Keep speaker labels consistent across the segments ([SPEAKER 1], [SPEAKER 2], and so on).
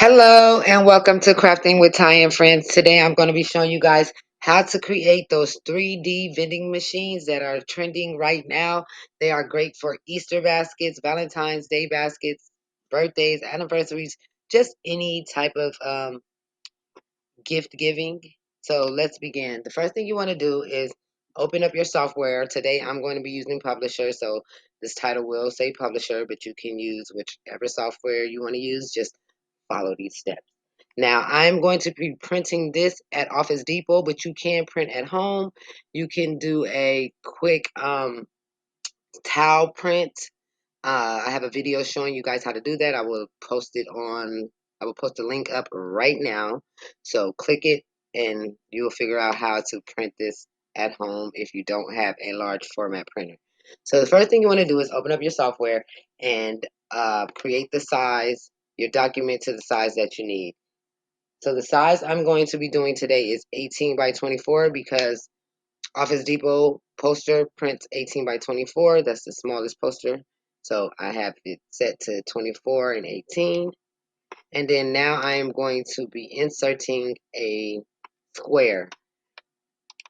[SPEAKER 1] Hello and welcome to Crafting with Ty and Friends. Today I'm going to be showing you guys how to create those 3D vending machines that are trending right now. They are great for Easter baskets, Valentine's Day baskets, birthdays, anniversaries, just any type of gift giving. So let's begin. The first thing you want to do is open up your software. Today I'm going to be using Publisher, so this title will say Publisher, but you can use whichever software you want to use. Just follow these steps. Now, I'm going to be printing this at Office Depot, but you can print at home. You can do a quick towel print. I have a video showing you guys how to do that. I will post the link up right now. So click it and you will figure out how to print this at home if you don't have a large format printer. So the first thing you want to do is open up your software and create the size, your document to the size that you need. So the size I'm going to be doing today is 18 by 24 because Office Depot poster prints 18 by 24. That's the smallest poster. So I have it set to 24 and 18. And then now I am going to be inserting a square.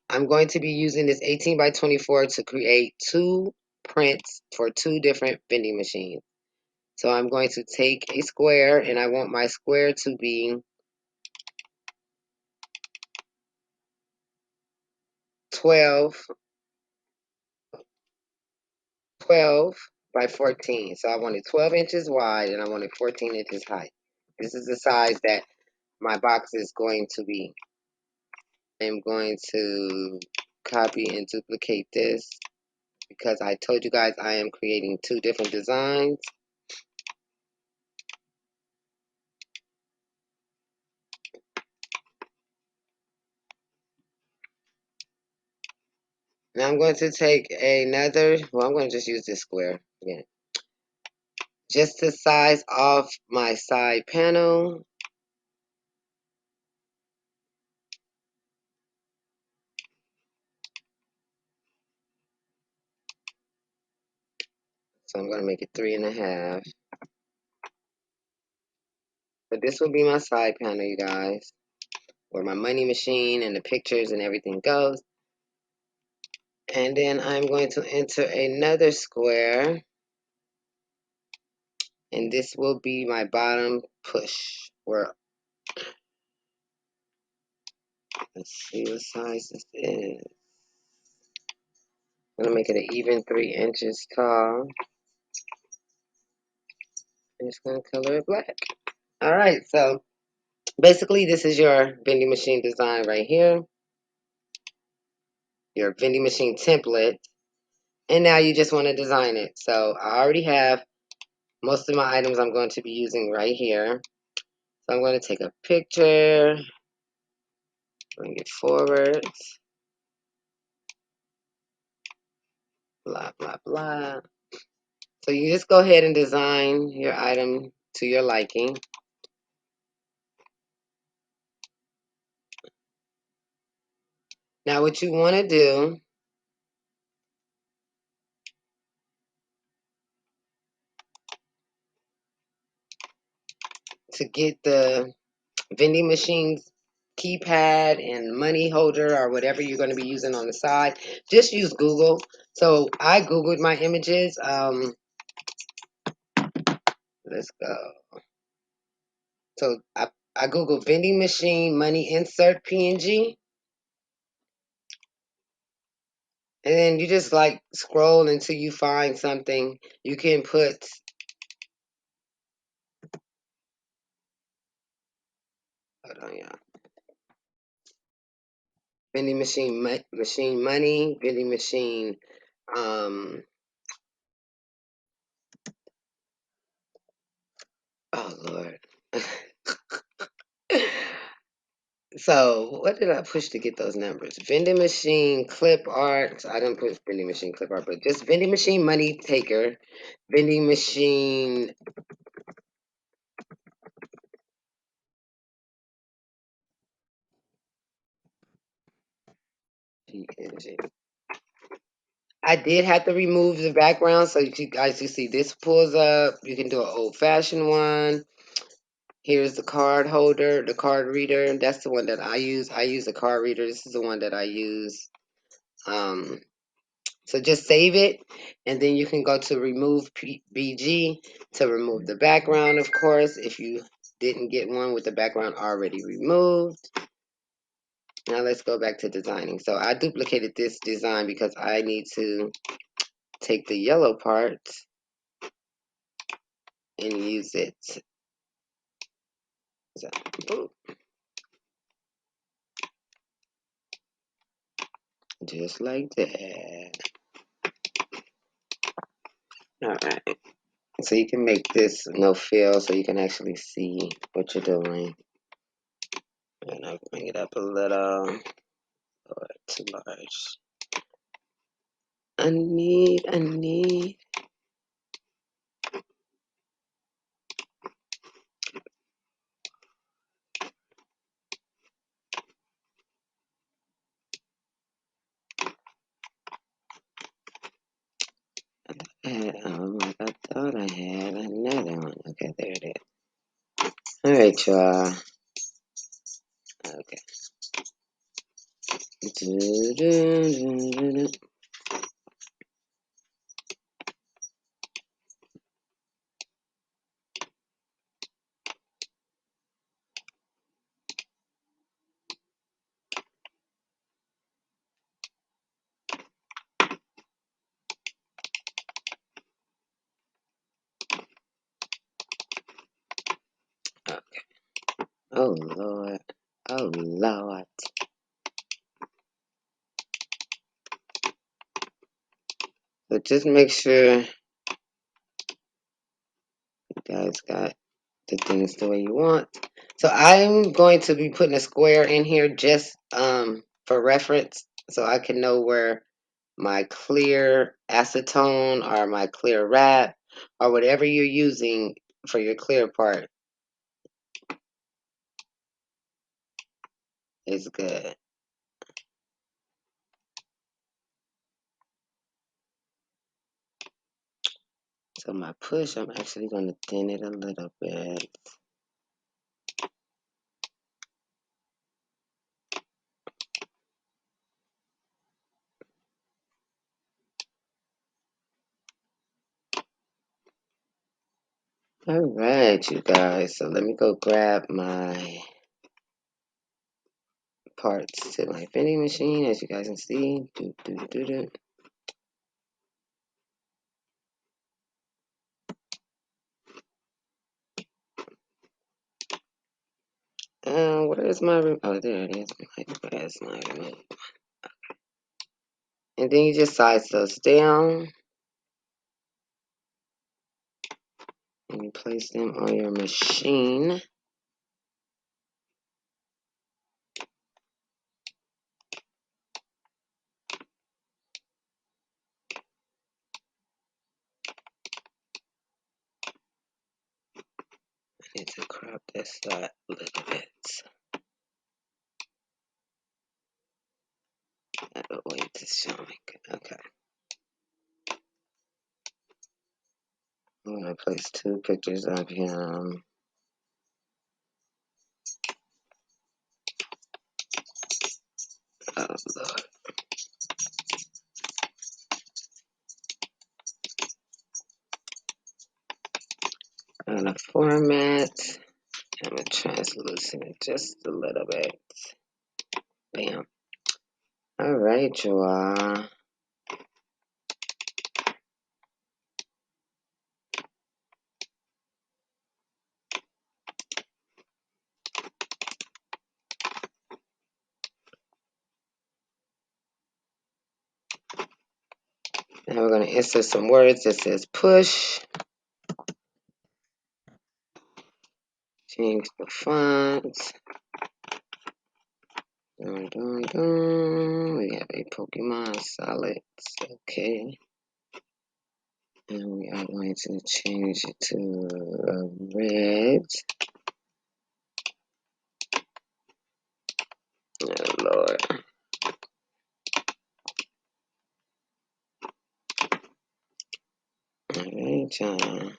[SPEAKER 1] I'm going to be using this 18 by 24 to create two prints for two different vending machines. So I'm going to take a square and I want my square to be 12 by 14. So I want it 12 inches wide and I want it 14 inches high. This is the size that my box is going to be. I'm going to copy and duplicate this because I told you guys I am creating two different designs. Now I'm going to take another, well, I'm going to just use this square again. Just to size off my side panel. So I'm going to make it 3.5. But this will be my side panel, you guys, where my money machine and the pictures and everything goes. And then I'm going to enter another square. And this will be my bottom push. Let's see what size this is. I'm going to make it an even 3 inches tall. I'm just going to color it black. Alright, so basically this is your vending machine design right here. Your vending machine template. And now you just want to design it. So I already have most of my items I'm going to be using right here. So I'm going to take a picture, bring it forward, blah, blah, blah. So you just go ahead and design your item to your liking. Now what you want to do to get the vending machine's keypad and money holder or whatever you're going to be using on the side, just use Google. So I Googled my images. Let's go. So I Googled vending machine money insert PNG. And then you just like scroll until you find something. You can put, hold on, yeah. Vending machine, machine money, vending machine, oh Lord. So what did I push to get those numbers? Vending machine clip art. I didn't push vending machine clip art, but just vending machine money taker, vending machine. PNG. I did have to remove the background so you guys can see this pulls up. You can do an old fashioned one. Here's the card holder, the card reader. That's the one that I use. I use a card reader. This is the one that I use. So just save it, and then you can go to remove BG to remove the background, of course, if you didn't get one with the background already removed. Now let's go back to designing. So I duplicated this design because I need to take the yellow part and use it. So, just like that. All right. So you can make this no fill so you can actually see what you're doing. And I'll bring it up a little. Or too large. I need. I thought I had another one. Okay, there it is. All right, y'all. Okay. Okay. Oh Lord. Oh Lord. So just make sure you guys got the things the way you want. So I'm going to be putting a square in here just for reference, so I can know where my clear acetone or my clear wrap or whatever you're using for your clear part is good. So my push, I'm actually going to thin it a little bit. All right, you guys. So let me go grab my parts to my vending machine, as you guys can see. Where's my oh, there it is. Where's my remote? And then you just size those down and you place them on your machine. I need to crop this a little bit. Wait, it's showing. Okay. I'm gonna place two pictures of him. Oh Lord. I'm gonna format. I'm gonna translucent it just a little bit. Bam. All right, y'all. Now we're gonna insert some words that says push. Change the font. Dun, dun, dun. We have a Pokemon Solids. Okay. And we are going to change it to red. Oh Lord. Alright, y'all.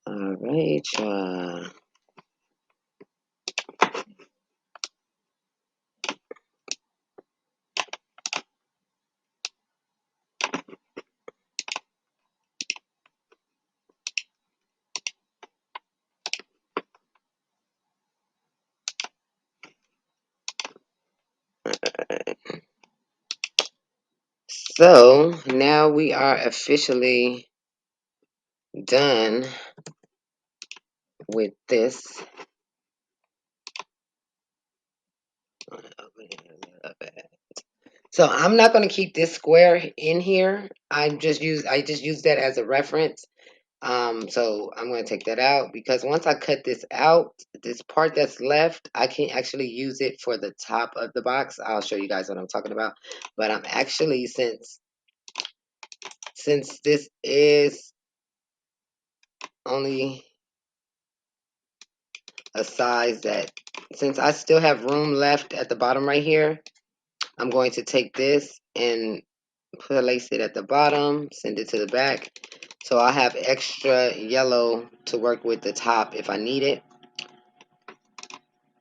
[SPEAKER 1] Alright, Rachel. So now we are officially done with this. So I'm not going to keep this square in here. I just use that as a reference. So I'm going to take that out because once I cut this out, this part that's left, I can actually use it for the top of the box. I'll show you guys what I'm talking about. But I'm actually, since this is only a size that, since I still have room left at the bottom right here, I'm going to take this and place it at the bottom, send it to the back. So I have extra yellow to work with the top if I need it.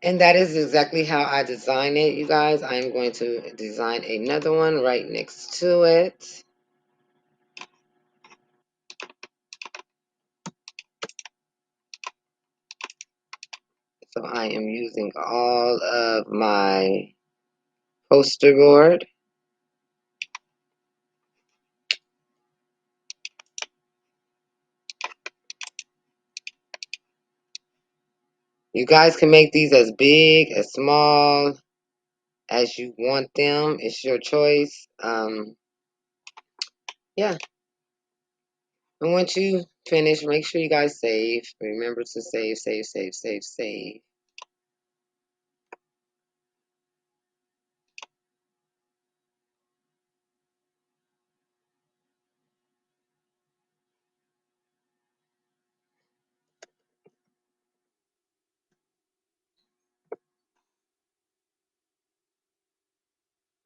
[SPEAKER 1] And that is exactly how I design it, you guys. I am going to design another one right next to it. So I am using all of my poster board. You guys can make these as big, as small as you want them. It's your choice. Yeah. And once you finish, make sure you guys save. Remember to save, save, save, save, save.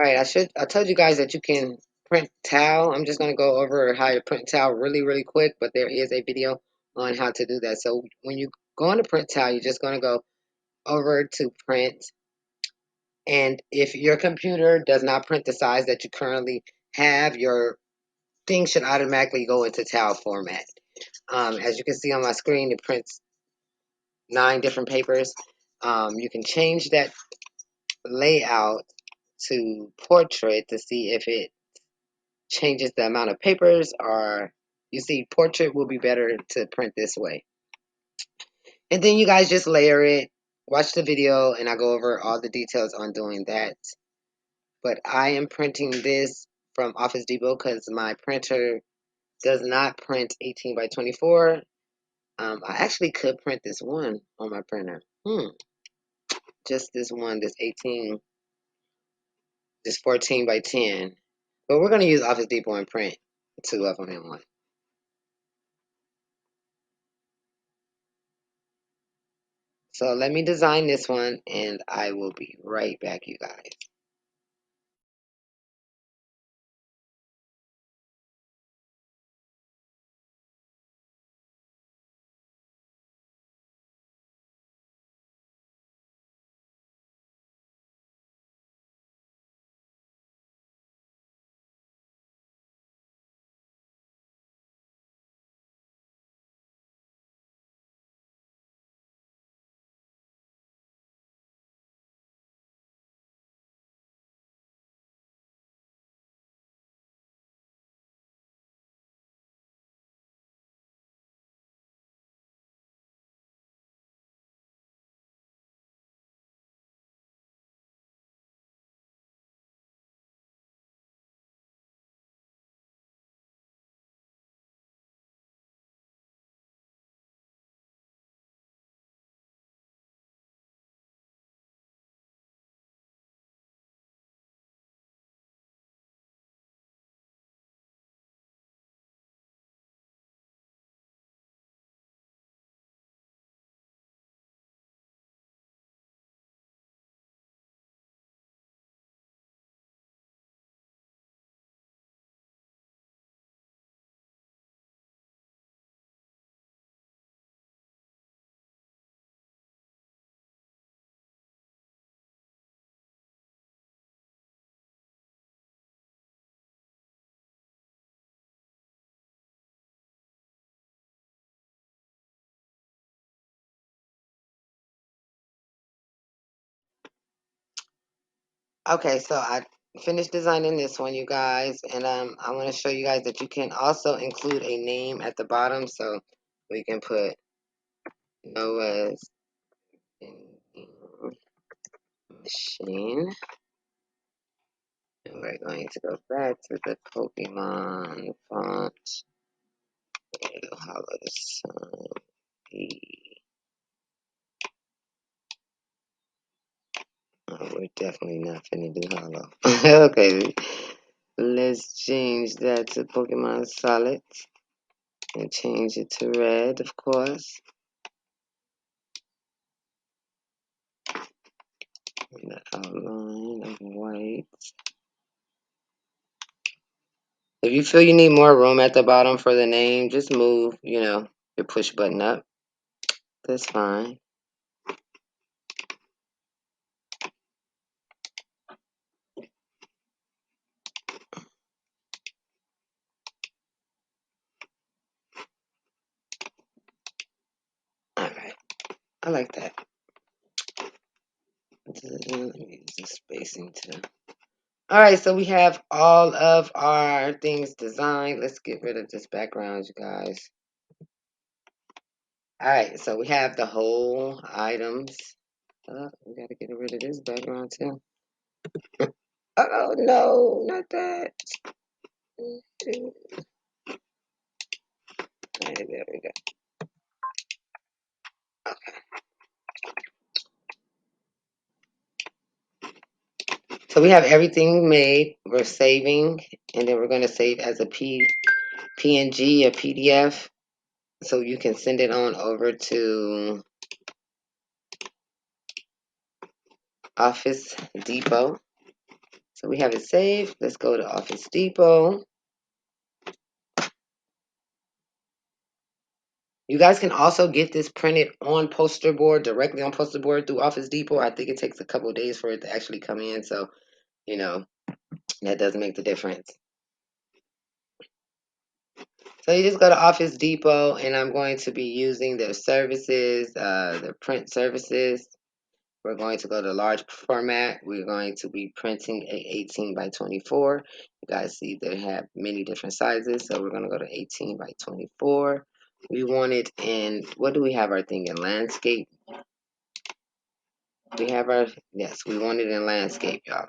[SPEAKER 1] All right, I told you guys that you can print towel. I'm just gonna go over how to print towel really, really quick, but there is a video on how to do that. So when you go on to print towel, you're just gonna go over to print. And if your computer does not print the size that you currently have, your thing should automatically go into towel format. As you can see on my screen, it prints 9 different papers. You can change that layout to portrait to see if it changes the amount of papers, or you see portrait will be better to print this way. And then you guys just layer it, watch the video, and I go over all the details on doing that. But I am printing this from Office Depot because my printer does not print 18 by 24. I actually could print this one on my printer. Just this one, this 18, this 14 by 10. But we're going to use Office Depot and print 2 of them in one. So let me design this one and I will be right back, you guys. Okay, so I finished designing this one, you guys, and I want to show you guys that you can also include a name at the bottom, so we can put Noah's Vending Machine. And we're going to go back to the Pokemon font. It'll hollow the sun. Oh, we're definitely not finna do hollow. Okay, let's change that to Pokemon Solid and change it to red, of course. And the outline of white. If you feel you need more room at the bottom for the name, just move, your push button up. That's fine. All right, I like that. Let me use the spacing too. All right, so we have all of our things designed. Let's get rid of this background, you guys. All right, so we have the whole items. We got to get rid of this background too. Oh, no, not that. All right, there we go. So we have everything made. We're saving, and then we're going to save as a PNG, a PDF, so you can send it on over to Office Depot. So we have it saved. Let's go to Office Depot. You guys can also get this printed on poster board, directly on poster board through Office Depot. I think it takes a couple of days for it to actually come in. So, that does make the difference. So you just go to Office Depot, and I'm going to be using their services, their print services. We're going to go to large format. We're going to be printing a 18 by 24. You guys see they have many different sizes. So we're going to go to 18 by 24. We want it in, what do we have our thing in? Landscape. Yes, we want it in landscape, y'all.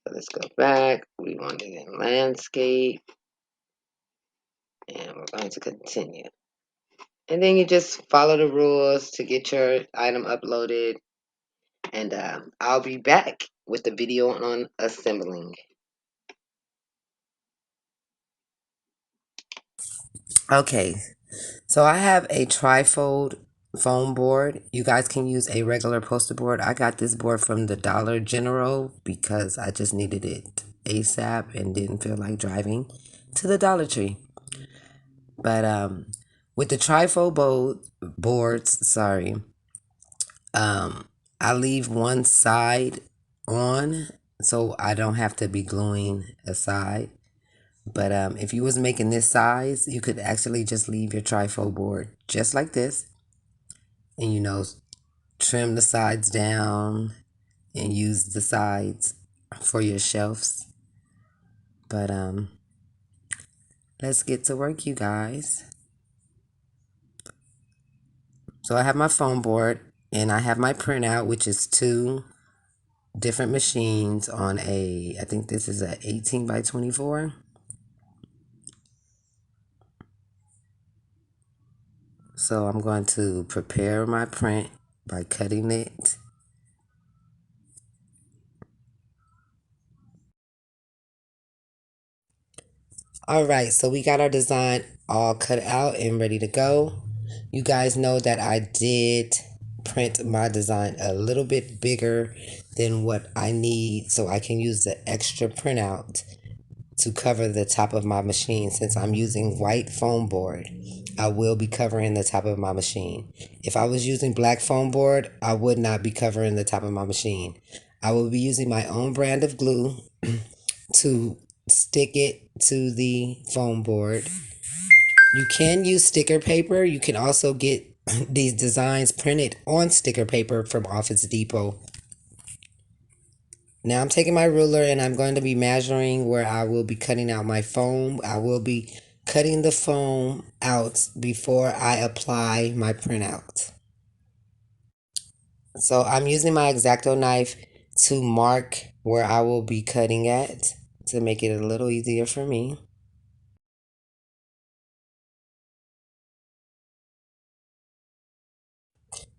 [SPEAKER 1] So let's go back. We want it in landscape. And we're going to continue. And then you just follow the rules to get your item uploaded. And I'll be back with the video on assembling. Okay, so I have a trifold foam board. You guys can use a regular poster board. I got this board from the Dollar General because I just needed it ASAP and didn't feel like driving to the Dollar Tree. But with the trifold boards, sorry, I leave one side on so I don't have to be gluing a side. But if you was making this size, you could actually just leave your trifold board just like this, and trim the sides down and use the sides for your shelves. But let's get to work, you guys. So I have my foam board and I have my printout, which is two different machines on I think this is a 18 by 24. So I'm going to prepare my print by cutting it. All right, so we got our design all cut out and ready to go. You guys know that I did print my design a little bit bigger than what I need so I can use the extra printout to cover the top of my machine. Since I'm using white foam board, I will be covering the top of my machine. If I was using black foam board, I would not be covering the top of my machine. I will be using my own brand of glue to stick it to the foam board. You can use sticker paper. You can also get these designs printed on sticker paper from Office Depot.
[SPEAKER 2] Now I'm taking my ruler and I'm going to be measuring where I will be cutting out my foam. I will be cutting the foam out before I apply my printout. So I'm using my X-Acto knife to mark where I will be cutting at to make it a little easier for me.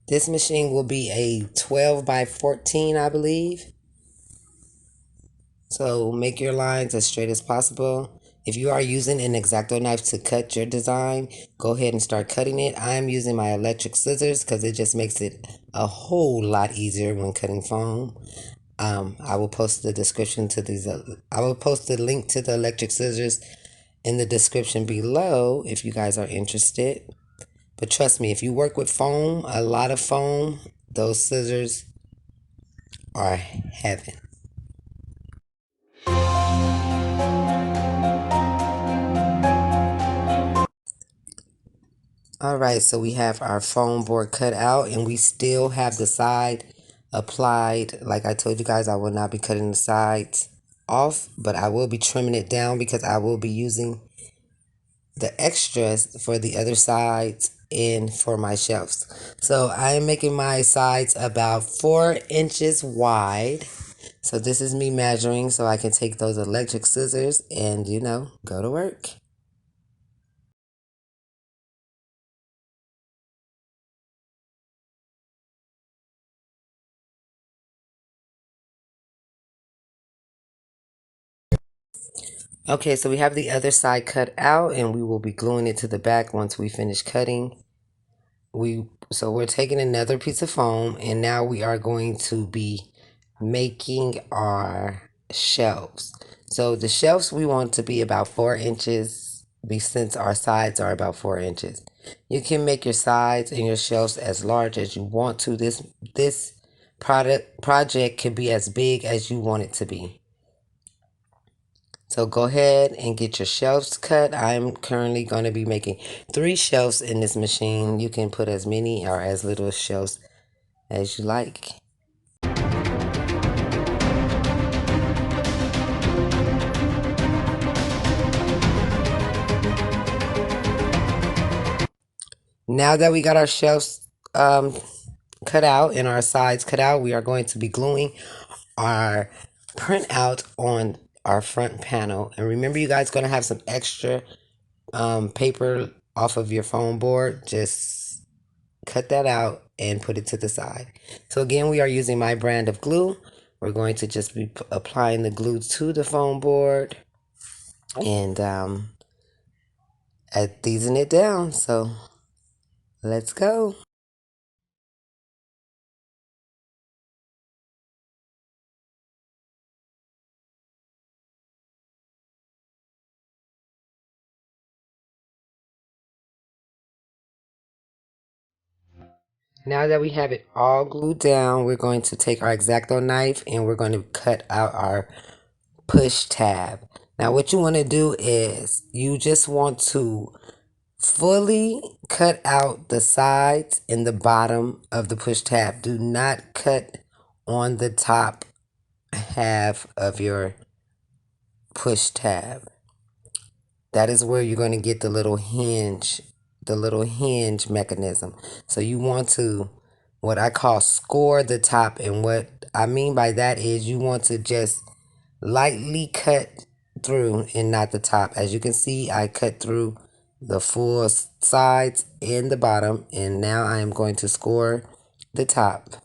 [SPEAKER 2] This machine will be a 12 by 14, I believe. So make your lines as straight as possible. If you are using an X-Acto knife to cut your design, go ahead and start cutting it. I'm using my electric scissors because it just makes it a whole lot easier when cutting foam. I will post the description to these. I will post the link to the electric scissors in the description below if you guys are interested. But trust me, if you work with foam, a lot of foam, those scissors are heaven. All right, so we have our foam board cut out and we still have the side applied. Like I told you guys, I will not be cutting the sides off, but I will be trimming it down because I will be using the extras for the other sides and for my shelves. So I am making my sides about 4 inches wide. So this is me measuring so I can take those electric scissors and, go to work. Okay, so we have the other side cut out and we will be gluing it to the back once we finish cutting. We're taking another piece of foam and now we are going to be making our shelves. So the shelves we want to be about 4 inches since our sides are about 4 inches. You can make your sides and your shelves as large as you want to. This project can be as big as you want it to be. So go ahead and get your shelves cut. I'm currently going to be making 3 shelves in this machine. You can put as many or as little shelves as you like. Now that we got our shelves cut out and our sides cut out, we are going to be gluing our printout on our front panel. And remember, you guys going to have some extra paper off of your foam board. Just cut that out and put it to the side. So again, we are using my brand of glue. We're going to just be applying the glue to the foam board and adhesing it down. So let's go. Now that we have it all glued down, we're going to take our X-Acto knife and we're going to cut out our push tab. Now what you want to do is you just want to fully cut out the sides and the bottom of the push tab. Do not cut on the top half of your push tab. That is where you're going to get the little hinge mechanism. So you want to, what I call, score the top. And what I mean by that is you want to just lightly cut through and not the top. As you can see, I cut through the full sides and the bottom, and now I am going to score the top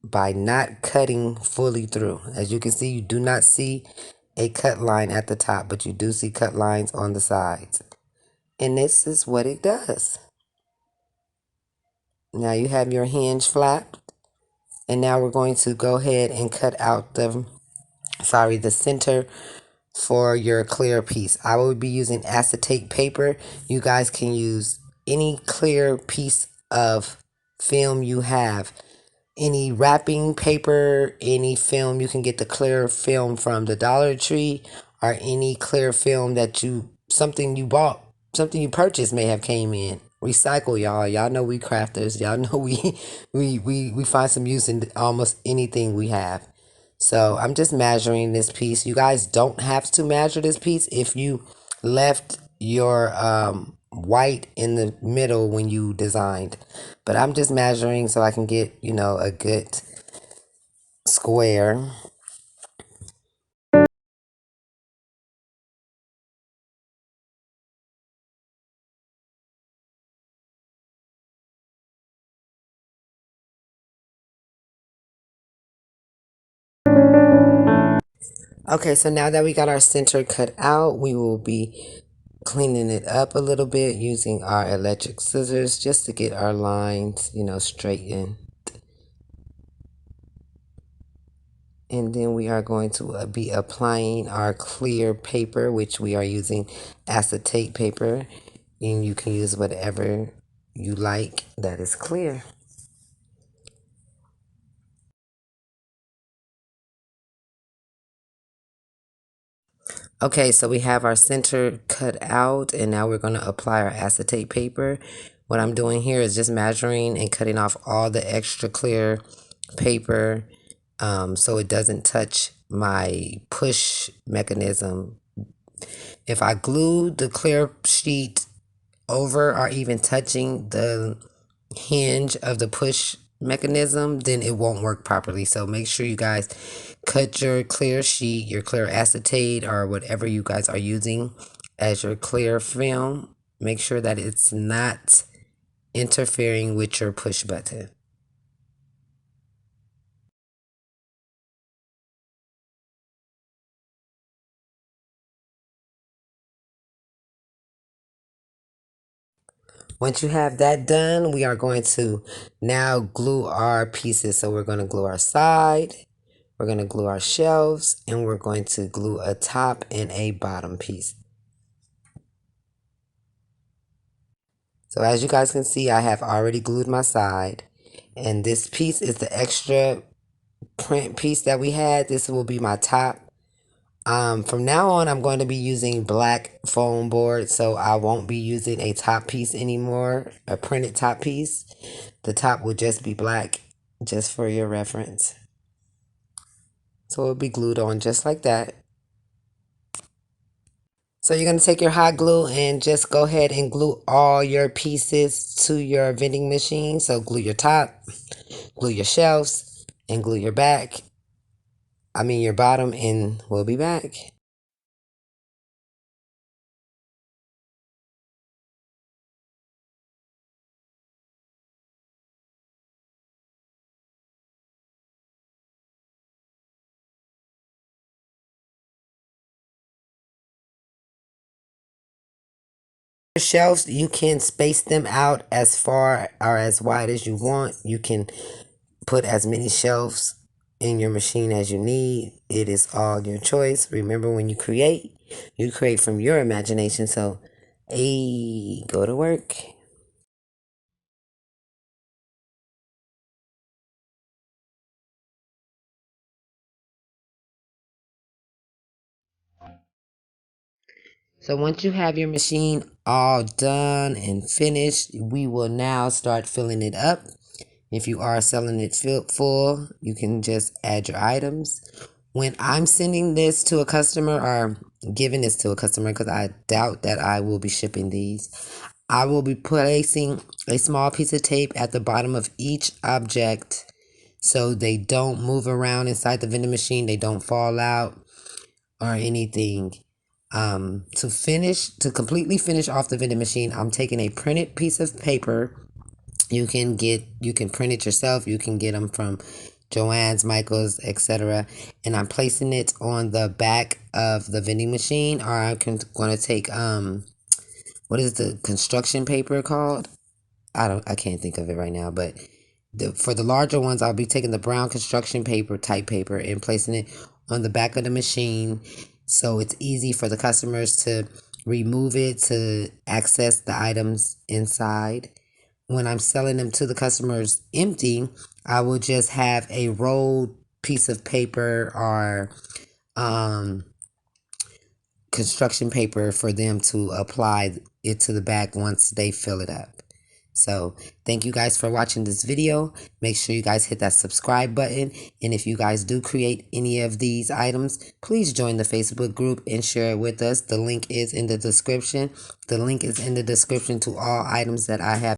[SPEAKER 2] by not cutting fully through. As you can see, you do not see a cut line at the top, but you do see cut lines on the sides. And this is what it does. Now you have your hinge flap, and now we're going to go ahead and cut out the center for your clear piece. I will be using acetate paper. You guys can use any clear piece of film you have. Any wrapping paper, any film. You can get the clear film from the Dollar Tree or any clear film something you bought something you purchased may have came in. Recycle, y'all. Y'all know we crafters. Y'all know we find some use in almost anything we have. So I'm just measuring this piece. You guys don't have to measure this piece if you left your white in the middle when you designed. But I'm just measuring so I can get, a good square. Okay, so now that we got our center cut out, we will be cleaning it up a little bit using our electric scissors just to get our lines, straightened. And then we are going to be applying our clear paper, which we are using acetate paper. And you can use whatever you like that is clear. Okay, so we have our center cut out, and now we're going to apply our acetate paper. What I'm doing here is just measuring and cutting off all the extra clear paper, so it doesn't touch my push mechanism. If I glue the clear sheet over or even touching the hinge of the push mechanism, then it won't work properly. So make sure you guys cut your clear sheet, your clear acetate, or whatever you guys are using as your clear film. Make sure that it's not interfering with your push button. Once you have that done, we are going to now glue our pieces. So we're going to glue our side, we're going to glue our shelves, and we're going to glue a top and a bottom piece. So as you guys can see, I have already glued my side, and this piece is the extra print piece that we had. This will be my top. From now on, I'm going to be using black foam board, so I won't be using a top piece anymore, a printed top piece. The top will just be black, just for your reference. So it'll be glued on just like that. So you're going to take your hot glue and just go ahead and glue all your pieces to your vending machine. So glue your top, glue your shelves, and glue your back. I mean your bottom, and we'll be back. Shelves, you can space them out as far or as wide as you want. You can put as many shelves in your machine as you need. It is all your choice. Remember, when you create from your imagination. So, hey, go to work. So once you have your machine all done and finished, we will now start filling it up. If you are selling it full, you can just add your items. When I'm sending this to a customer or giving this to a customer, because I doubt that I will be shipping these, I will be placing a small piece of tape at the bottom of each object so they don't move around inside the vending machine, they don't fall out or anything. To completely finish off the vending machine, I'm taking a printed piece of paper. You can print it yourself. You can get them from Joann's, Michael's, etc. And I'm placing it on the back of the vending machine, or going to take what is the construction paper called? I can't think of it right now, but for the larger ones, I'll be taking the brown construction paper, type paper, and placing it on the back of the machine, so it's easy for the customers to remove it to access the items inside. When I'm selling them to the customers empty, I will just have a rolled piece of paper or construction paper for them to apply it to the back once they fill it up. So thank you guys for watching this video. Make sure you guys hit that subscribe button. And if you guys do create any of these items, please join the Facebook group and share it with us. The link is in the description. The link is in the description to all items that I have